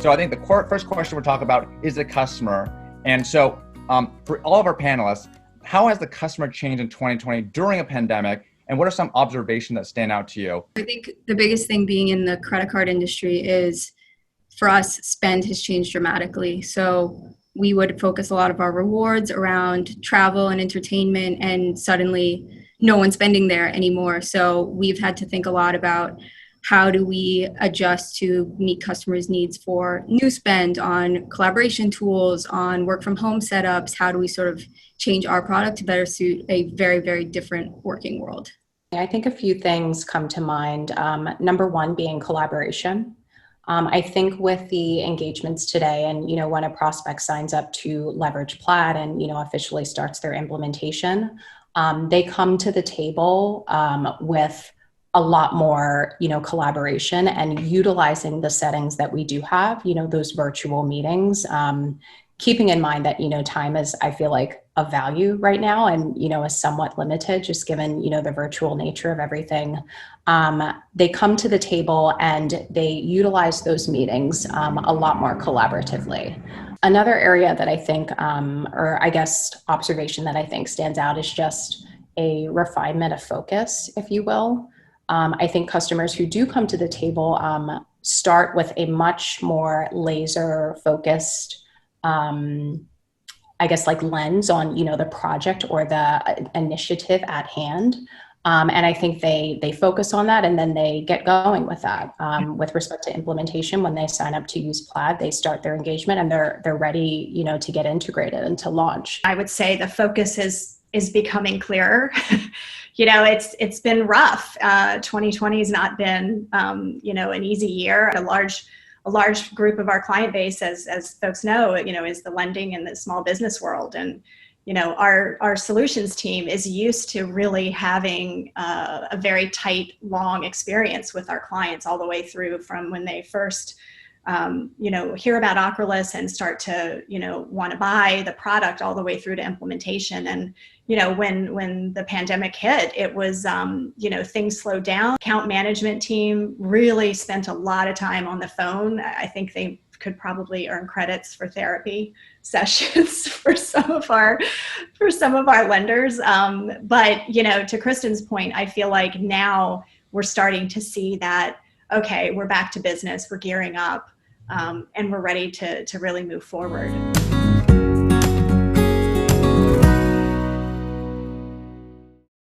So I think the first question we'll talk about is the customer. And so for all of our panelists, how has the customer changed in 2020 during a pandemic? And what are some observations that stand out to you? I think the biggest thing being in the credit card industry is, for us, spend has changed dramatically. So we would focus a lot of our rewards around travel and entertainment, and suddenly no one's spending there anymore. So we've had to think a lot about how do we adjust to meet customers' needs for new spend on collaboration tools, on work from home setups. How do we sort of change our product to better suit a very, very different working world? I think a few things come to mind. Number one being collaboration. I think with the engagements today, and when a prospect signs up to leverage Plaid and officially starts their implementation, they come to the table with a lot more collaboration and utilizing the settings that we do have, those virtual meetings, keeping in mind that time is, I feel like, of value right now, and is somewhat limited just given the virtual nature of everything. They come to the table and they utilize those meetings a lot more collaboratively. Another area that I think, or I guess observation that I think stands out, is just a refinement of focus, if you will. I think customers who do come to the table start with a much more laser focused lens on, the project or the initiative at hand. And I think they focus on that and then they get going with that. With respect to implementation, when they sign up to use Plaid, they start their engagement and they're ready, to get integrated and to launch. I would say the focus is becoming clearer. It's been rough. 2020 has not been, an easy year. A large group of our client base, as folks know, is the lending and the small business world. And, our solutions team is used to really having a very tight, long experience with our clients all the way through from when they first, hear about Ocrolus and start to, want to buy the product all the way through to implementation. And, when the pandemic hit, it was, things slowed down. Account management team really spent a lot of time on the phone. I think they could probably earn credits for therapy sessions for some of our lenders. But, to Kristen's point, I feel like now we're starting to see that, okay, we're back to business, we're gearing up, and we're ready to really move forward.